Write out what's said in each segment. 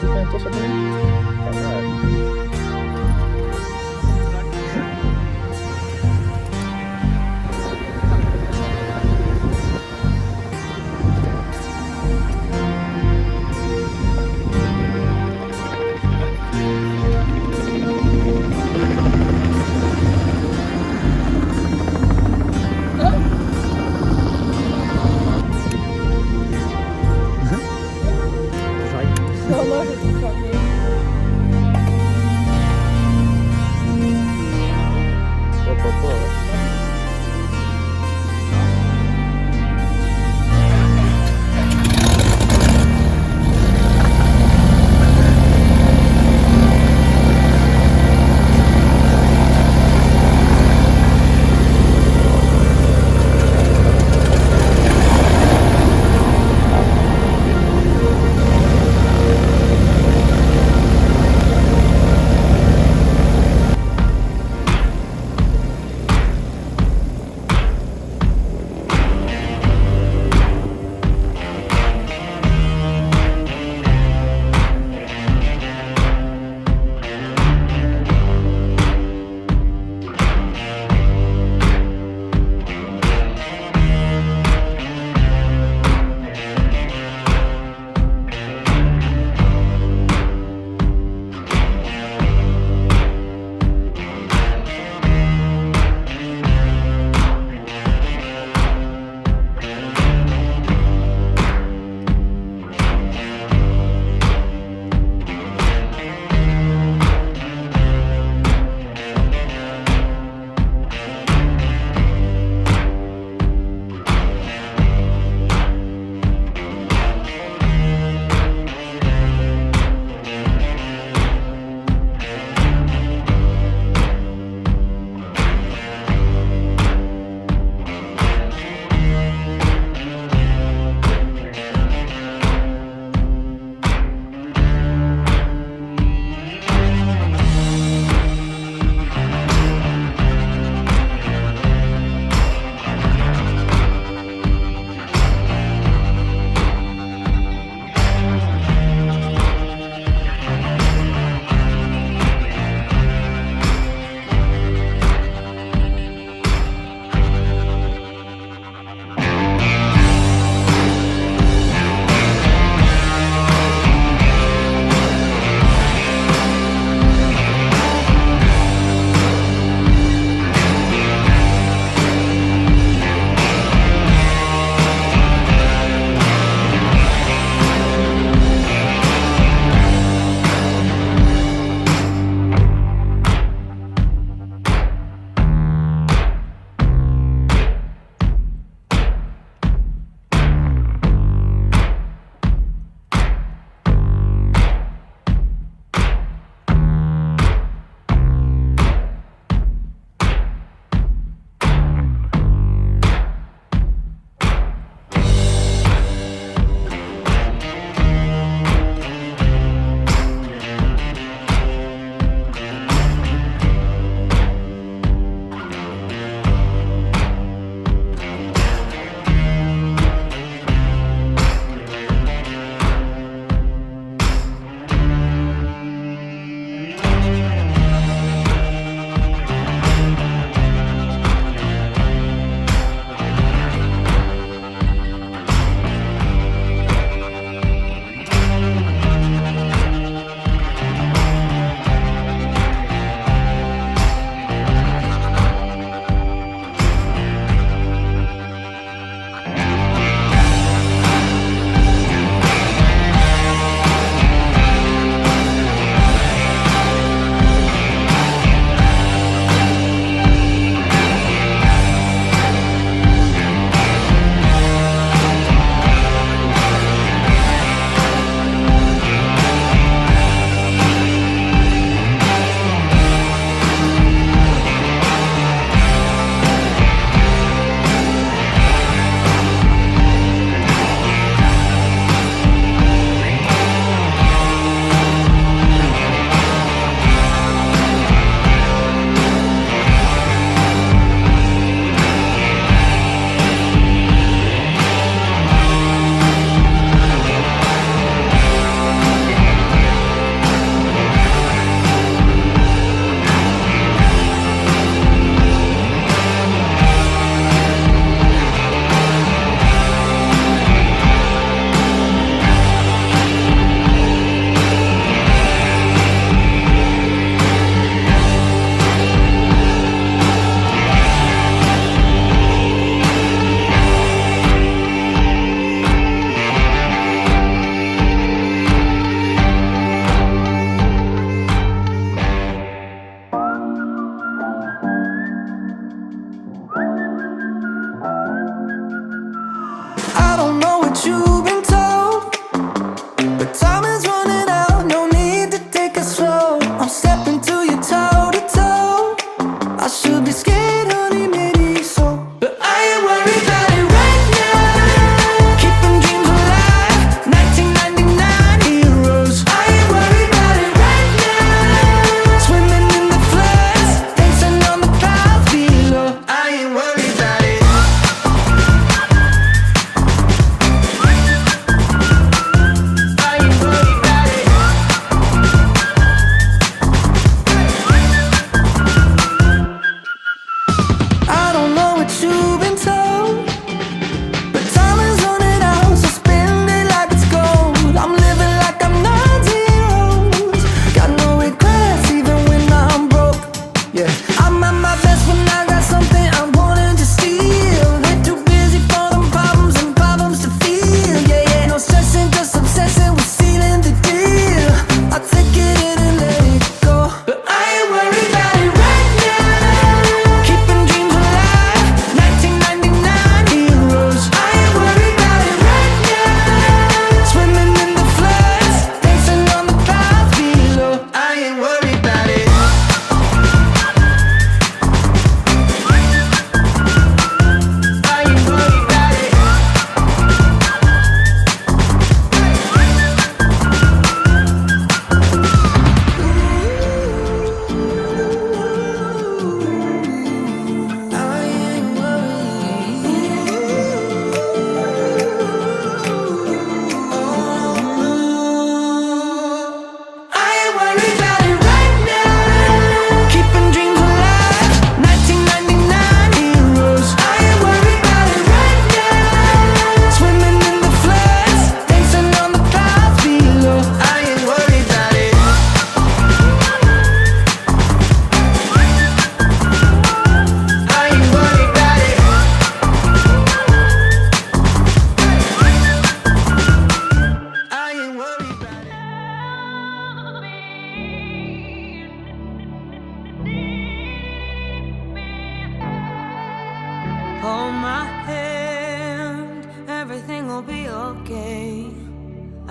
Vas-y, fais un tour sur le terrain. Pas mal. Vallahi çok iyi. Hop hop hop.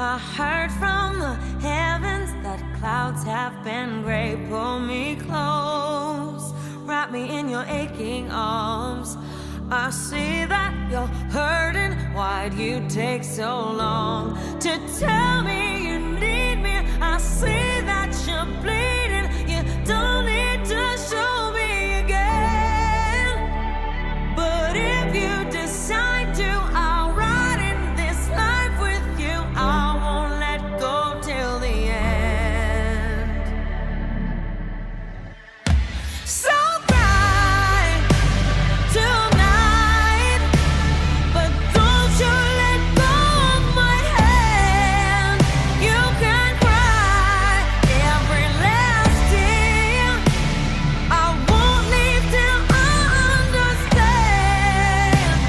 I heard from the heavens that clouds have been gray. Pull me close, wrap me in your aching arms. I see that you're hurting. Why'd you take so long to tell me you need me? I see that you're bleeding. You don't need to show me again. But if you decide to, I'll ride in this life with you. I won't let go till the end. So cry tonight, but don't you let go of my hand. You can cry every last tear. I won't leave till I understand.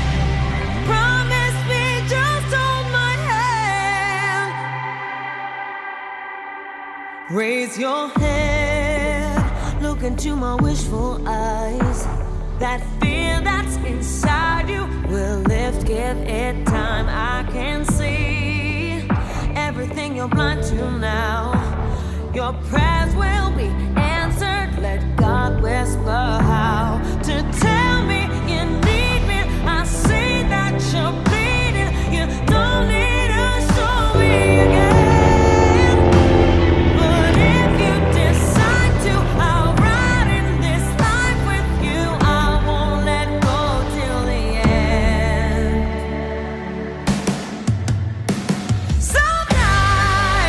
Promise me, just hold my hand. Raise your head, look into my wishful eyes. That fear that's inside you will lift, give it time. I can see everything you're blind to now. Your prayers will be answered. Let God whisper how to tell me you need me. I see that you're bleeding. You don't need to show me again. But if you decide to, I'll ride in this life with you. I won't let go till the end. So cry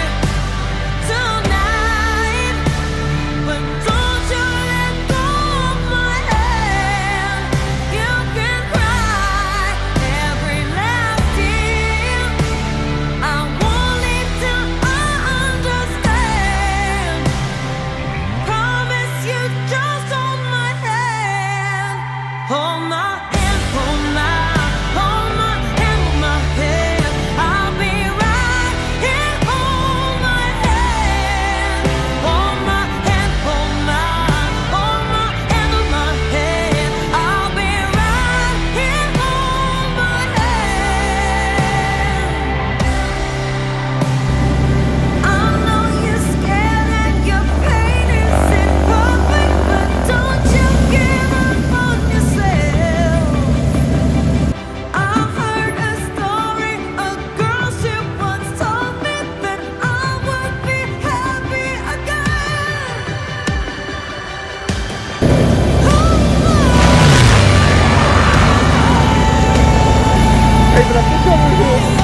tonight, but don't you let go of my hand. You can cry every last tear. I won't leave till I understand. Promise you, just hold my hand. Hold my hand, hold my hand, hold my hand. I'll be right here. Hold my hand, hold my hand, hold my hand, hold my hand. I'll be right here. Hold my hand. I know you're scared and your pain isn't perfect, but don't you give up on yourself. I heard a story, a girl she once told me that I would be happy again. Ej, bra, to co mówisz?